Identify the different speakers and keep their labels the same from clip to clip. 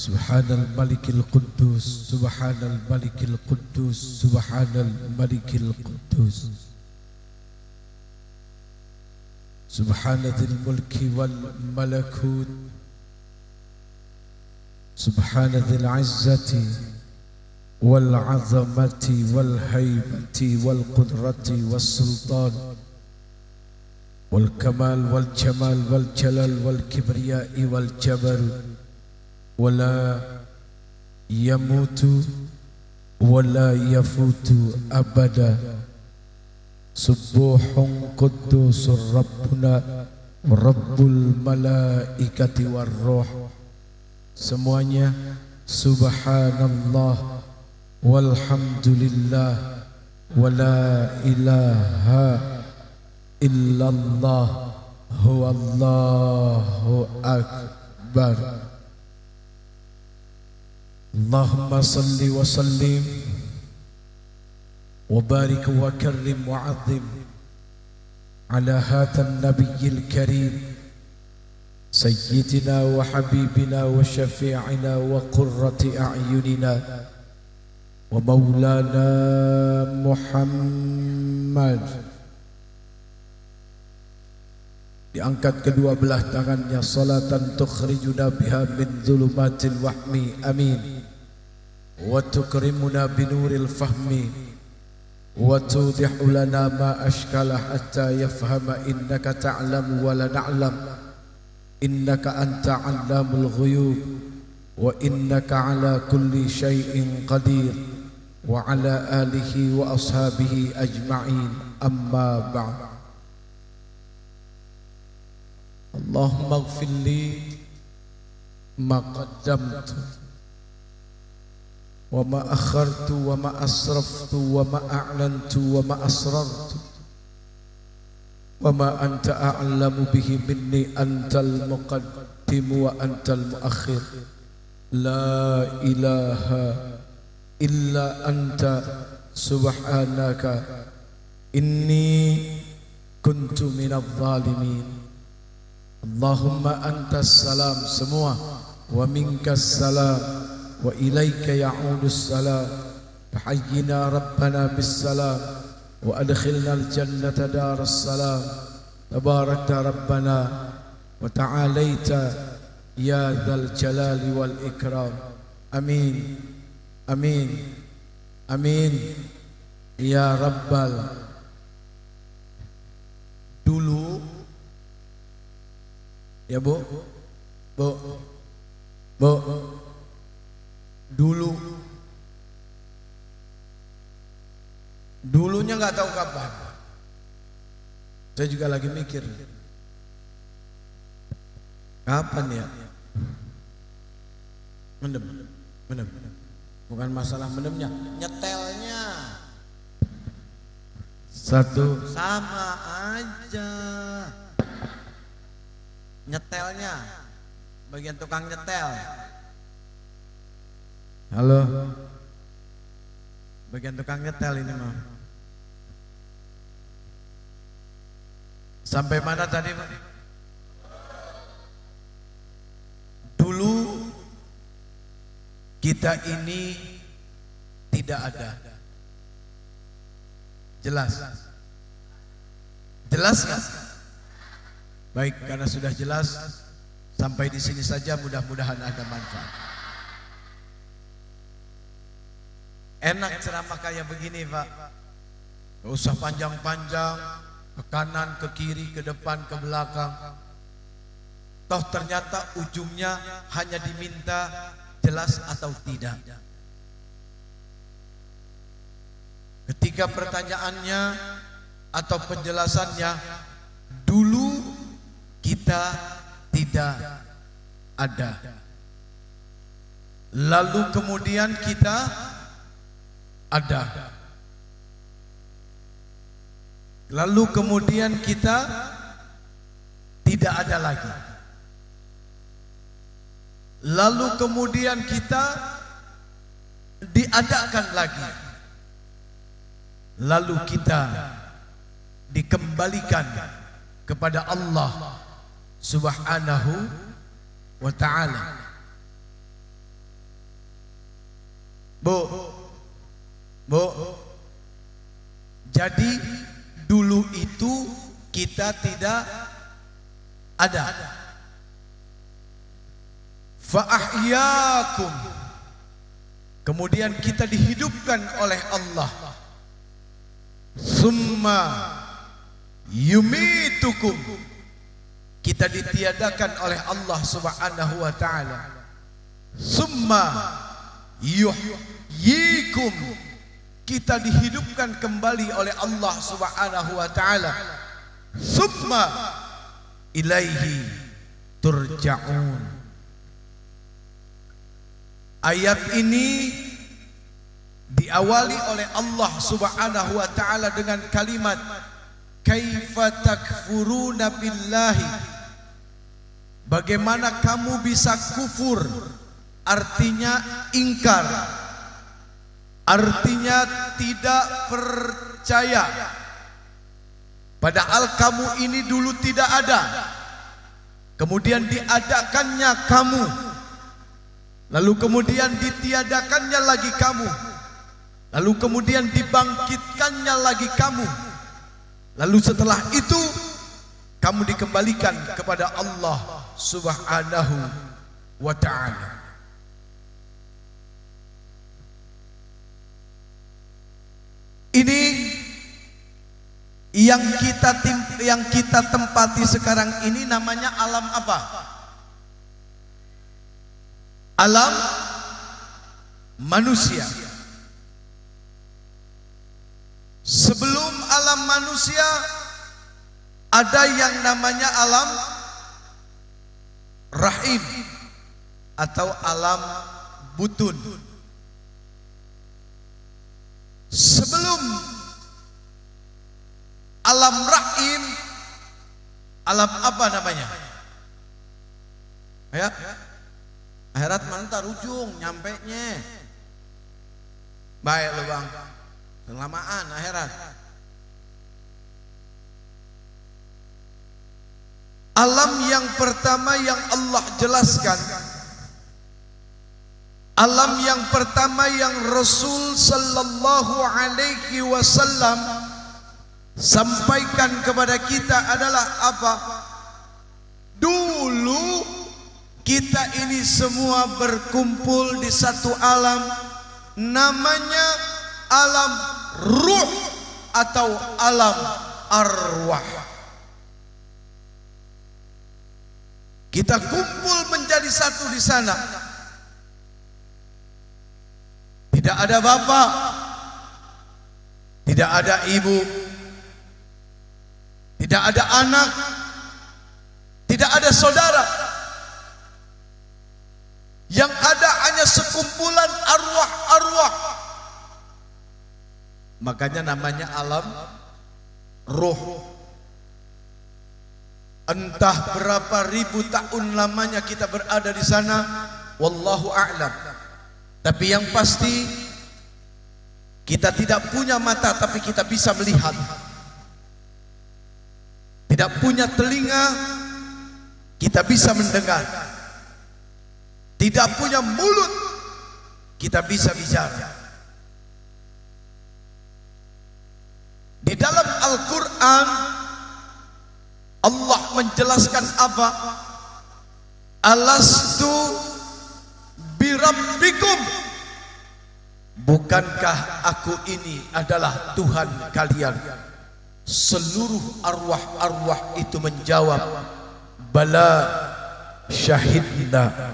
Speaker 1: Subhanal Malikil Quddus, Subhanal Malikil Quddus, Subhanal Malikil Quddus. Subhanadzil Mulki wal Malakut, Subhanadzil Izzati wal Azamati wal Haibati wal Qudrati wal Sultan wal Kamal wal Jamal wal Jalal wal Kibriyai wal Jabal. ولا يموت ولا يفوت أبدا سبوح قدوس ربنا ورب الملائكة والروح. Semuanya subhanallah walhamdulillah wala ilaha illallah huwallahu akbar. Allahumma salli wa sallim wa barik wa karrim wa azim ala hatan nabiyyil karim sayyidina wa habibina wa syafi'ina wa qurrati a'yunina wa maulana Muhammad. Diangkat kedua belah tangannya, salatan tukhrijuna biha min dhulumatil wahmi, amin. Wa tukrimuna binuril fahmi wa tudihu lana ma ashkala hatta yafhama innaka ta'lamu wa la na'lam innaka anta 'allamul ghuyub wa innaka 'ala kulli syai'in qadir wa 'ala alihi wa ashabihi ajma'in, amma ba'd. Allahumma ighfir li ma qaddamtu wa ma akhartu wa ma asraftu wa ma a'lantu wa ma asrartu wa ma anta a'lamu bihi minni, antal muqaddim wa antal muakhir. La ilaha illa anta subhanaka inni kuntu minadh dhalimin. Allahumma antas salam semua wa minkas salam wa ilaika ya'udus salam. Fahayyina rabbana bis salam wa adkhilna al jannata daras salam. Tabarakta rabbana wa ta'alaita ya dzal jalali wal ikram. Amin amin amin ya rabbal. Dulu ya bu, dulunya nggak tahu kapan. Saya juga lagi mikir, kapan ya? Mendem, bukan masalah mendemnya, nyetelnya satu sama aja. Nyetelnya, bagian tukang nyetel. Halo, bagian tukang nyetel ini mah. Sampai mana tadi Pak? Dulu kita ini tidak ada. Jelas? Jelas kan? Baik, karena sudah jelas, sampai di sini saja, mudah-mudahan ada manfaat. Enak ceramah kayak begini Pak, gak usah panjang-panjang, ke kanan, ke kiri, ke depan, ke belakang. Toh ternyata ujungnya hanya diminta jelas atau tidak. Ketika pertanyaannya atau penjelasannya, dulu kita tidak ada, lalu kemudian kita ada, lalu kemudian kita tidak ada lagi, lalu kemudian kita diadakan lagi, lalu kita dikembalikan kepada Allah Subhanahu wa ta'ala. Bu, Bu. Jadi dulu itu kita tidak ada. Fa ahyakum. Kemudian kita dihidupkan oleh Allah. Summa yumitukum. Kita ditiadakan oleh Allah Subhanahu wa taala. Summa yuhyikum. Kita dihidupkan kembali oleh Allah Subhanahu wa taala. Summa ilaihi turja'un. Ayat ini diawali oleh Allah Subhanahu wa taala dengan kalimat kaifa takfuruna billahi. Bagaimana kamu bisa kufur? Artinya ingkar. Artinya tidak percaya. Padahal kamu ini dulu tidak ada. Kemudian diadakannya kamu. Lalu kemudian ditiadakannya lagi kamu. Lalu kemudian dibangkitkannya lagi kamu. Lalu setelah itu kamu dikembalikan kepada Allah Subhanahu wa ta'ala. Ini yang kita tempati sekarang ini namanya alam apa? Alam manusia. Sebelum alam manusia ada yang namanya alam rahim atau alam butun. Sebelum alam rahim, alam apa namanya? Ya, akhirat mantar ujung nyampe nya. Baik lu bang, kelamaan akhirat. Alam yang pertama yang Allah jelaskan, alam yang pertama yang Rasul sallallahu alaihi wasallam sampaikan kepada kita adalah apa? Dulu kita ini semua berkumpul di satu alam, namanya alam ruh atau alam arwah. Kita kumpul menjadi satu di sana. Tidak ada bapak, tidak ada ibu, tidak ada anak, tidak ada saudara. Yang ada hanya sekumpulan arwah-arwah. Makanya namanya alam ruh. Entah berapa ribu tahun lamanya kita berada di sana, wallahu a'lam. Tapi yang pasti kita tidak punya mata tapi kita bisa melihat. Tidak punya telinga, kita bisa mendengar. Tidak punya mulut, kita bisa bicara. Di dalam Al-Quran Allah menjelaskan apa? Alastu birabbikum. Bukankah aku ini adalah Tuhan kalian? Seluruh arwah-arwah itu menjawab, bala syahidna.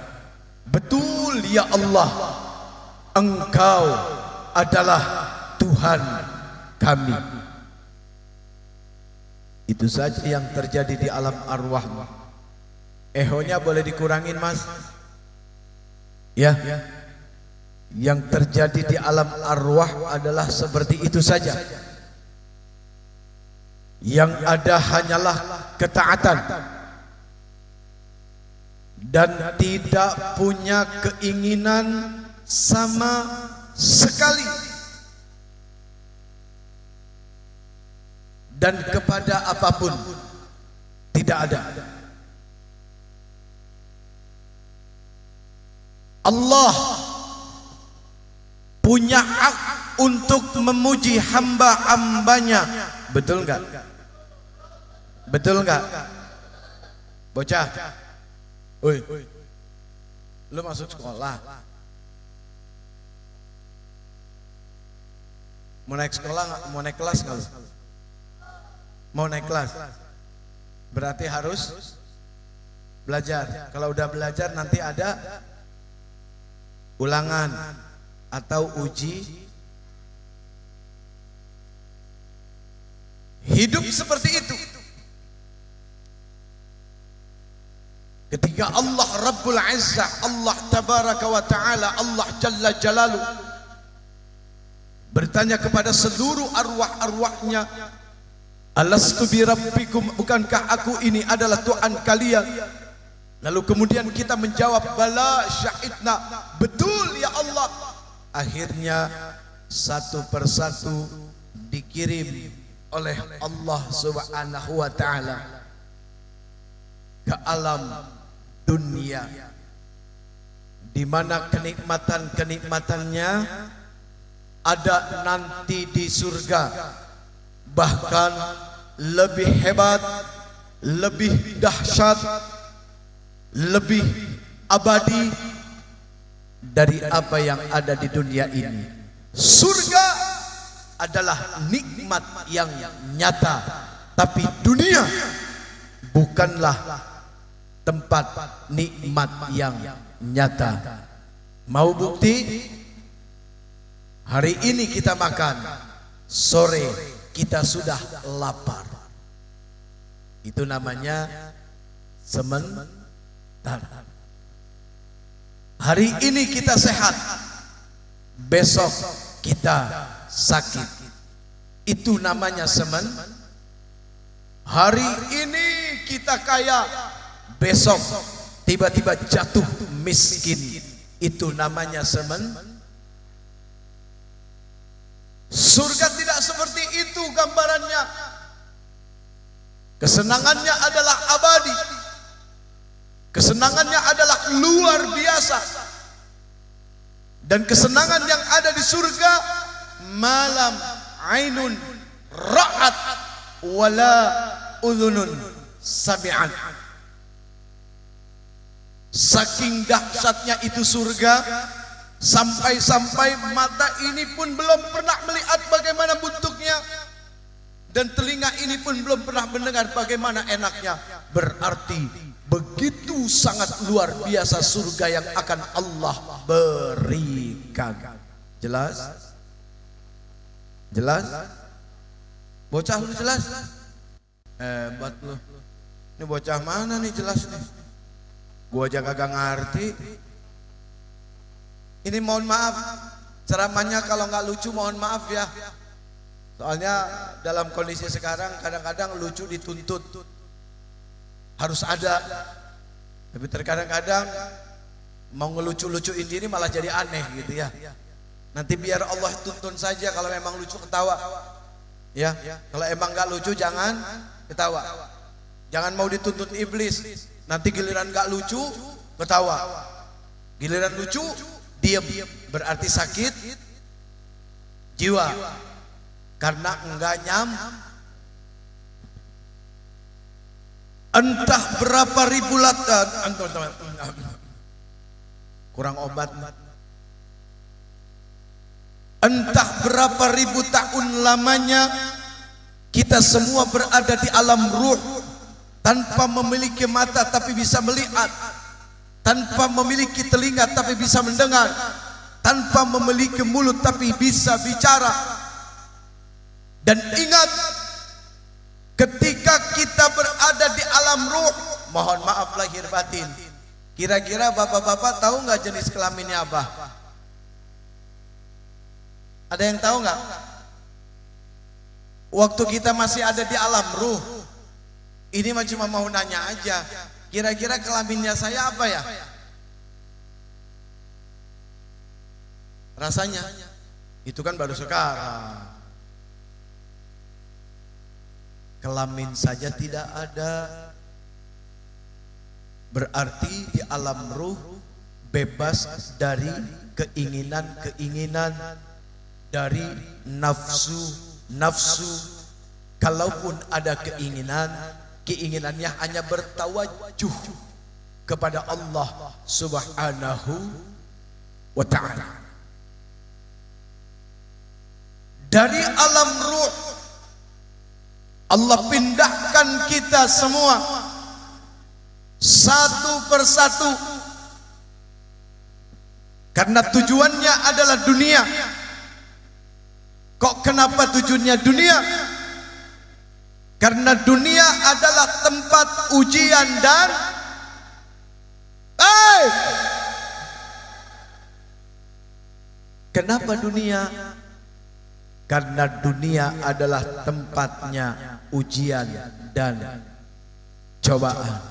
Speaker 1: Betul ya Allah, Engkau adalah Tuhan kami. Itu saja yang terjadi di alam arwah. Ehonya boleh dikurangin mas? Ya. Yang terjadi di alam arwah adalah seperti itu saja. Yang ada hanyalah ketaatan dan tidak punya keinginan sama sekali. Dan kepada apapun tidak ada. Allah punya hak untuk memuji hamba-hambanya. Betul enggak? Betul enggak? Bocah, woi, lu masuk sekolah, mau naik sekolah nggak? Mau naik kelas nggak lu? Mau naik kelas, berarti harus belajar. Kalau udah belajar nanti ada ulangan atau uji. Hidup seperti itu. Ketika Allah Rabbul Izzah, Allah Tabaraka wa Ta'ala, Allah Jalla Jalalu bertanya kepada seluruh arwah-arwahnya, alastu bi rabbikum, bukankah aku ini adalah Tuhan kalian? Lalu kemudian kita menjawab, bala syahidna, betul ya Allah. Akhirnya satu persatu dikirim oleh Allah Subhanahu wa Ta'ala ke alam dunia, di mana kenikmatan-kenikmatannya ada nanti di surga, bahkan lebih hebat, lebih dahsyat, lebih abadi dari apa yang ada di dunia ini. Surga adalah nikmat yang nyata, tapi dunia bukanlah tempat nikmat yang nyata. Mau bukti? Hari ini kita makan, sore kita sudah lapar. Itu namanya sebentar. Hari ini kita sehat, besok kita sakit. Itu namanya sebentar. Hari ini kita kaya, besok tiba-tiba jatuh miskin. Itu namanya sebentar. Surga tidak seperti itu gambarannya. Kesenangannya adalah abadi. Kesenangannya adalah luar biasa. Dan kesenangan yang ada di surga, malam ainun ra'at wala udhunun sami'at. Saking dahsyatnya itu surga, sampai-sampai mata ini pun belum pernah melihat bagaimana bentuknya, dan telinga ini pun belum pernah mendengar bagaimana enaknya. Berarti begitu sangat luar biasa surga yang akan Allah berikan. Jelas? Jelas? Bocah lu jelas? Hebat lu. Ini bocah mana nih jelas nih? Gua aja kagak ngerti. Ini mohon maaf, ceramahnya kalau nggak lucu mohon maaf ya. Soalnya dalam kondisi sekarang kadang-kadang lucu dituntut, harus ada. Tapi terkadang-kadang mau ngelucu-lucuin diri malah jadi aneh gitu ya. Nanti biar Allah tuntun saja, kalau memang lucu ketawa. Ya, kalau emang nggak lucu jangan ketawa. Jangan mau dituntut iblis. Nanti giliran nggak lucu ketawa, giliran lucu diam, berarti sakit jiwa karena enggak entah berapa ribu latan kurang obat, entah berapa ribu tahun lamanya kita semua berada di alam ruh, tanpa memiliki mata tapi bisa melihat, tanpa memiliki telinga tapi bisa mendengar, tanpa memiliki mulut tapi bisa bicara. Dan ingat, ketika kita berada di alam ruh, mohon maaf lahir batin, kira-kira bapak-bapak tahu nggak jenis kelaminnya apa? Ada yang tahu nggak? Waktu kita masih ada di alam ruh, ini mah cuma mau nanya aja, kira-kira kelaminnya saya apa ya? Rasanya itu kan baru sekarang. Kelamin saja tidak ada, berarti di alam ruh bebas dari keinginan-keinginan, dari nafsu. Kalaupun ada keinginan, keinginannya hanya bertawajuh kepada Allah Subhanahu wa ta'ala. Dari alam ruh Allah pindahkan kita semua satu persatu, karena tujuannya adalah dunia. Kok kenapa tujuannya dunia? Karena dunia adalah tempat ujian dan kenapa dunia? Karena dunia adalah tempatnya ujian dan cobaan.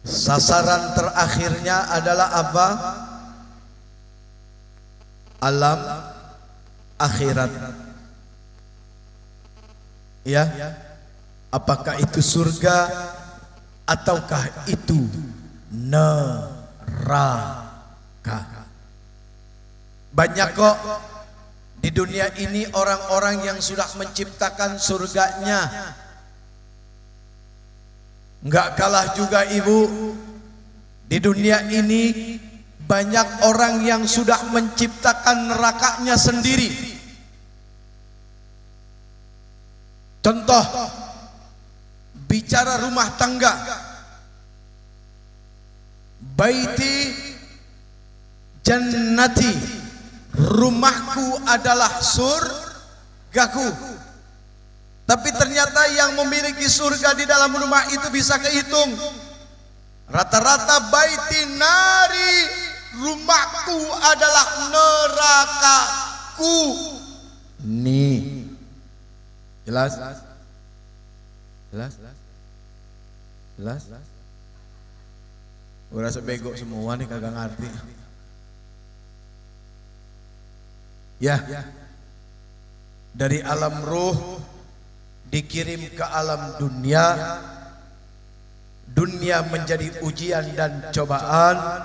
Speaker 1: Sasaran terakhirnya adalah apa? Alam akhirat. Ya, apakah itu surga ataukah itu neraka? Banyak kok di dunia ini orang-orang yang sudah menciptakan surganya. Enggak kalah juga ibu, di dunia ini banyak orang yang sudah menciptakan nerakanya sendiri. Contoh, bicara rumah tangga, baiti jannati, rumahku adalah surgaku. Tapi ternyata yang memiliki surga di dalam rumah itu bisa kehitung. Rata-rata baiti nari, rumahku adalah nerakaku. Nih, jelas? Udah sebego semua nih, kagak ngerti. Ya, dari alam ruh dikirim ke alam dunia. Dunia menjadi ujian dan cobaan.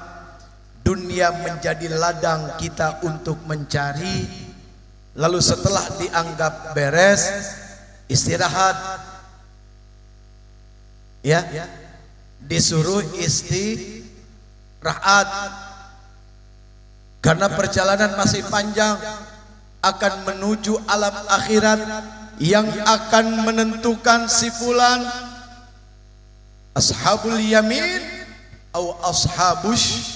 Speaker 1: Dunia menjadi ladang kita untuk mencari. Lalu setelah dianggap beres, istirahat. Ya, disuruh istirahat. Karena perjalanan masih panjang akan menuju alam akhirat yang akan menentukan si fulan ashabul yamin atau ashabus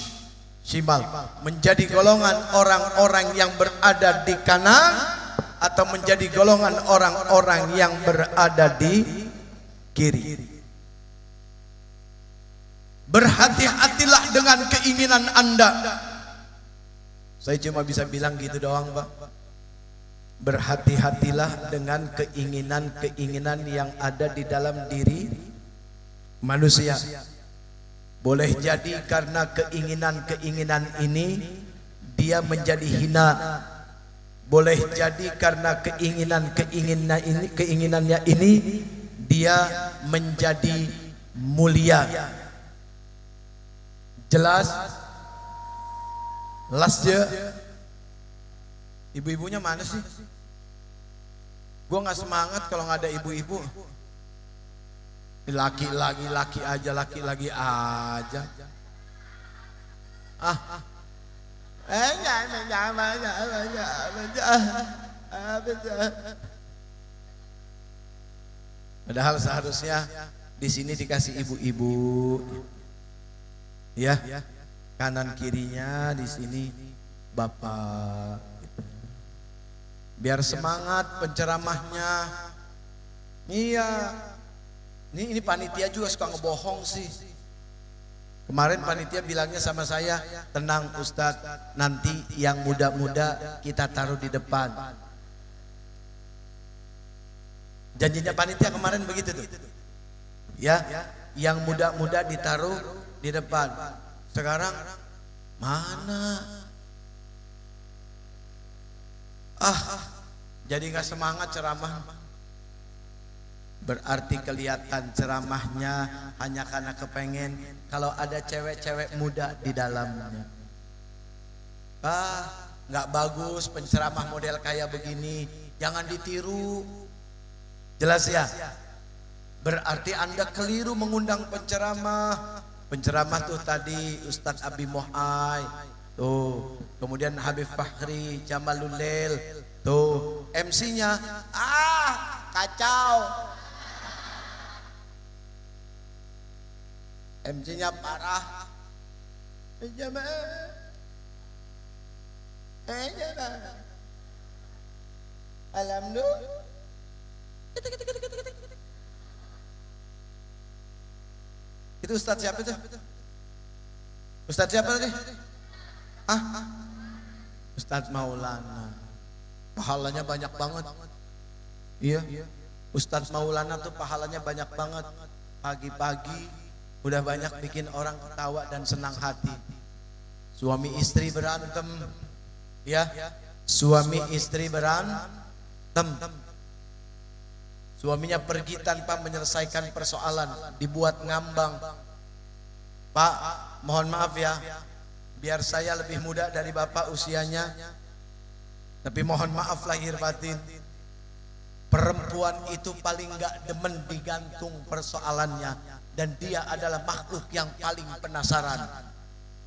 Speaker 1: shimal, menjadi golongan orang-orang yang berada di kanan atau menjadi golongan orang-orang yang berada di kiri. Berhati-hatilah dengan keinginan Anda. Saya cuma bisa bilang gitu doang, Pak. Berhati-hatilah dengan keinginan-keinginan yang ada di dalam diri manusia. Boleh jadi karena keinginan-keinginan ini dia menjadi hina. Boleh jadi karena keinginannya ini dia menjadi mulia. Jelas? Las je. Ibu-ibunya mana sih? Gua nggak semangat kalau nggak ada ibu-ibu. Laki aja. Padahal seharusnya di sini dikasih ibu-ibu. Ya, kanan kirinya di sini bapak. Biar semangat penceramahnya. Iya. Ini panitia juga suka ngebohong sih. Kemarin panitia bilangnya sama saya, tenang Ustadz, nanti yang muda-muda kita taruh di depan. Janjinya panitia kemarin begitu tuh. Ya, yang muda-muda ditaruh di depan. Sekarang mana? Jadi nggak semangat ceramah. Berarti kelihatan ceramahnya hanya karena kepengen kalau ada cewek-cewek muda di dalamnya. Nggak bagus penceramah model kayak begini, jangan ditiru. Jelas ya? Berarti Anda keliru mengundang penceramah. Penceramah tuh tadi Ustadz Abi Mohai, tuh, kemudian Habib Fakhri, Jamalul Lail, tuh, MC-nya, kacau. MC-nya parah. Alhamdulillah. Itu Ustadz siapa itu? Ustadz siapa tadi? Ustadz Maulana. Pahalanya banyak banget. Iya. Ustadz Maulana tuh pahalanya banyak banget. Pagi-pagi udah banyak bikin orang ketawa dan senang hati. Suami istri berantem, ya. Suami istri berantem. Suaminya pergi tanpa menyelesaikan persoalan, dibuat ngambang. Pak, mohon maaf ya, biar saya lebih muda dari bapak usianya, tapi mohon maaf lahir batin, perempuan itu paling gak demen digantung persoalannya, dan dia adalah makhluk yang paling penasaran.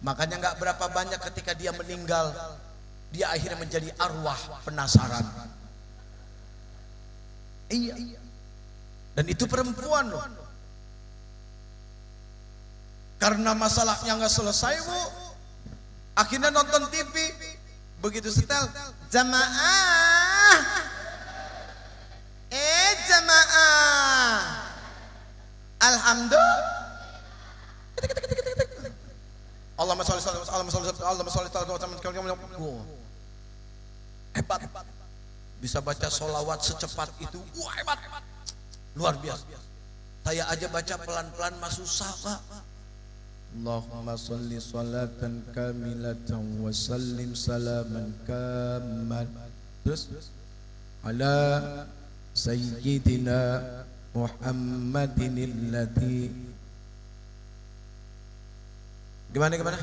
Speaker 1: Makanya gak berapa banyak ketika dia meninggal, dia akhirnya menjadi arwah penasaran. Iya. Dan itu perempuan loh. Karena masalahnya nggak selesai, Bu, akhirnya nonton TV. Begitu setel, jamaah, jamaah, alhamdulillah, Allahumma sholli hebat. Bisa baca sholawat secepat itu, wah hebat, luar biasa. Saya aja baca pelan-pelan masih susah, Pak. Allahumma sholli sholatan kamilatan wa sallim salaman kamal. Terus ala sayyidina Muhammadin alladhi. Gimana?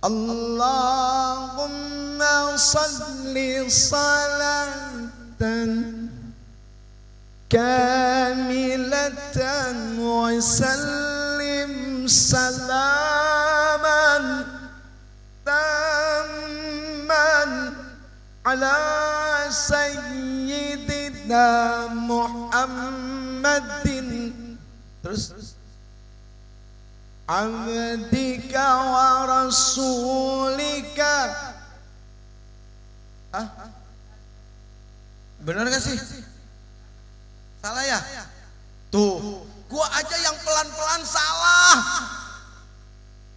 Speaker 1: Allahumma salli salatan kamilatan wa sallim salaman tamman ala sayyidina Muhammadin. Terus abdika wa rasulika. Benar gak sih? Salah ya? Tuh, gua aja yang pelan-pelan salah.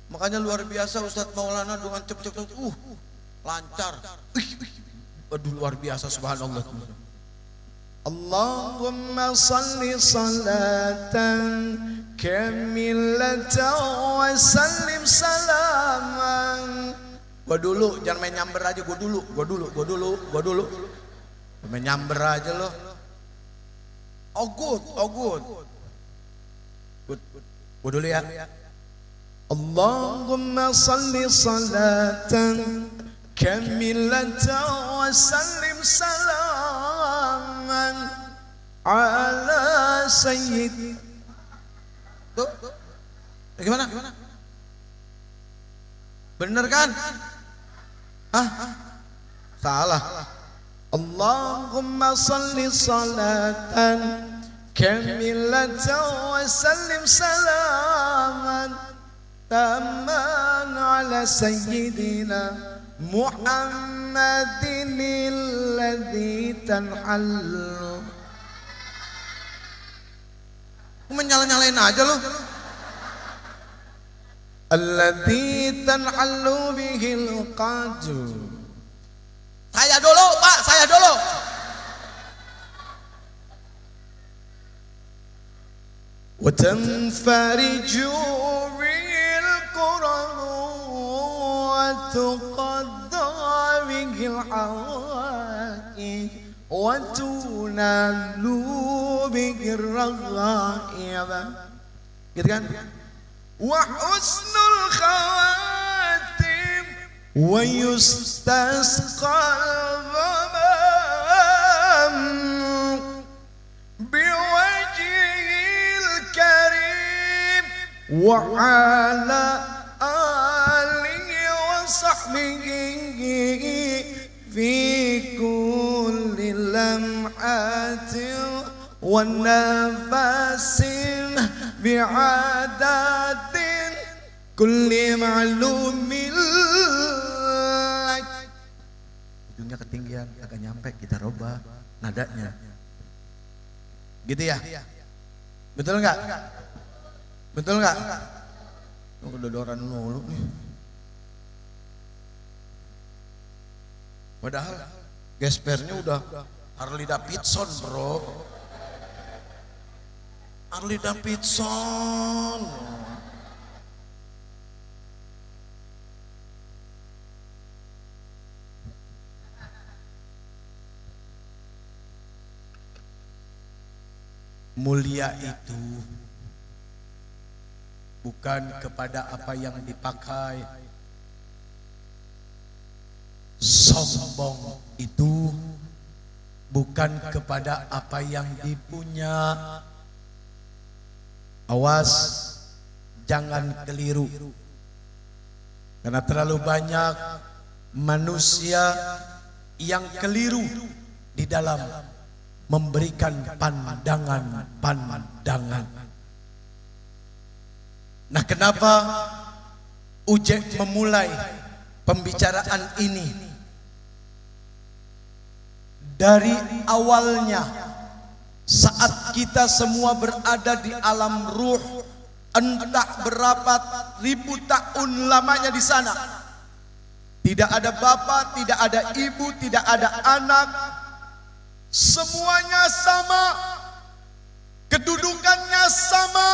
Speaker 1: Makanya luar biasa Ustadz Maulana dengan cepet-cepet, lancar. Waduh, luar biasa, subhanallah. Allahumma salli salatan kamilatan wa sallim salaman. Gua dulu, jangan main nyamber aja. Gua dulu. Main nyamber aja lo. Oh good. Gua dulu ya. Allahumma salli salatan kamilatan wa sallim salaman ala sayyid. Tuh. Gimana? Bener kan? Salah. Allahumma salli salatan kamilatan wa sallim salaman tamman ala sayyidina Muhammadin alladhi tanhallu. Menyala-nyalain aja lo. Alladhi tanhallu bihil qadu. Saya dulu, Pak, saya dulu. Wa tanfariju bil Qur'an wa tuqadda bihil hawaij wa tunalu bihi ar-raghaib. Gitu kan? Wa husnul khawatim wa yustasqal ghamam biwajhil karim wa ala alihi wa sahbihi fi kulli lamhatin wa nafasin bi'adatin kulli ma'lumin. Ujungnya ketinggian, agak nyampe, kita robah nadanya. Gitu ya? Betul nggak? Betul nggak? Kedodoran mulu nih. Padahal gespernya udah Harley Davidson, bro. Harley Davidson. Mulia itu bukan kepada apa yang dipakai. Sombong itu bukan kepada apa yang dipunya. Awas, jangan keliru. Karena terlalu banyak manusia yang keliru di dalam memberikan pandangan-pandangan. Nah, kenapa Ujek memulai pembicaraan ini dari awalnya? Saat kita semua berada di alam ruh, entah berapa ribu tahun lamanya di sana, tidak ada bapak, tidak ada ibu, tidak ada anak, semuanya sama, kedudukannya sama.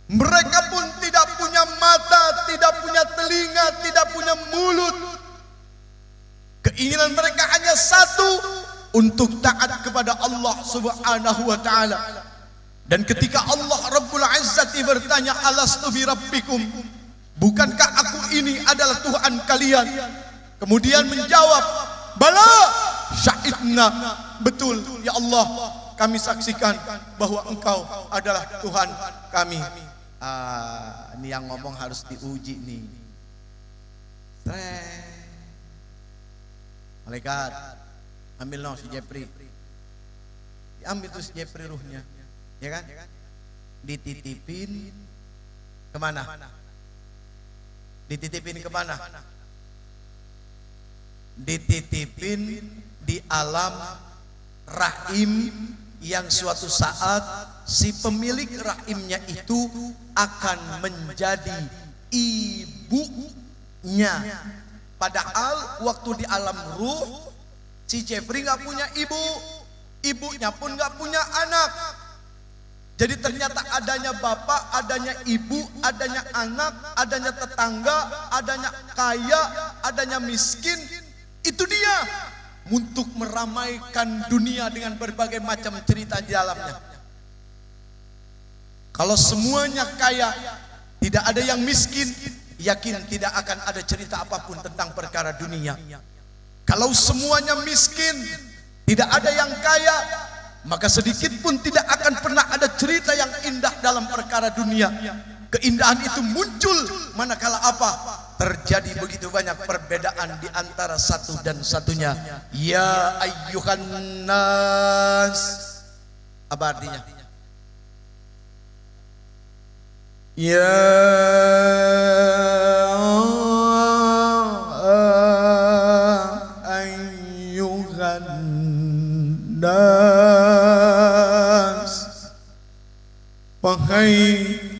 Speaker 1: Mereka pun tidak punya mata, tidak punya telinga, tidak punya mulut. Keinginan mereka hanya satu, untuk taat kepada Allah Subhanahu wa taala. Dan ketika Allah Rabbul Izzati bertanya, alastu bi rabbikum, bukankah aku ini adalah Tuhan kalian? Kemudian menjawab, bala syahidna, betul ya Allah, kami saksikan bahwa engkau adalah Tuhan kami. Ini yang ngomong harus diuji nih. Malaikat, ambil no si Jepri, diambil tuh si Jepri ruhnya, ya kan? Dititipin kemana? Dititipin kemana? Dititipin di alam rahim yang suatu saat si pemilik rahimnya itu akan menjadi ibunya. Padahal waktu di alam ruh si Jeffrey nggak punya ibu, ibunya pun nggak punya anak. Jadi ternyata adanya bapak, adanya ibu, adanya anak, adanya tetangga, adanya kaya, adanya miskin. Itu dia untuk meramaikan dunia dengan berbagai macam cerita di dalamnya. Kalau semuanya kaya, tidak ada yang miskin, yakin tidak akan ada cerita apapun tentang perkara dunia. Kalau semuanya miskin, tidak ada yang kaya, maka sedikit pun tidak akan pernah ada cerita yang indah dalam perkara dunia. Keindahan itu muncul manakala apa? Terjadi begitu banyak perbedaan di antara satu dan satunya. Ya ayyuhan nas. Apa artinya? Ya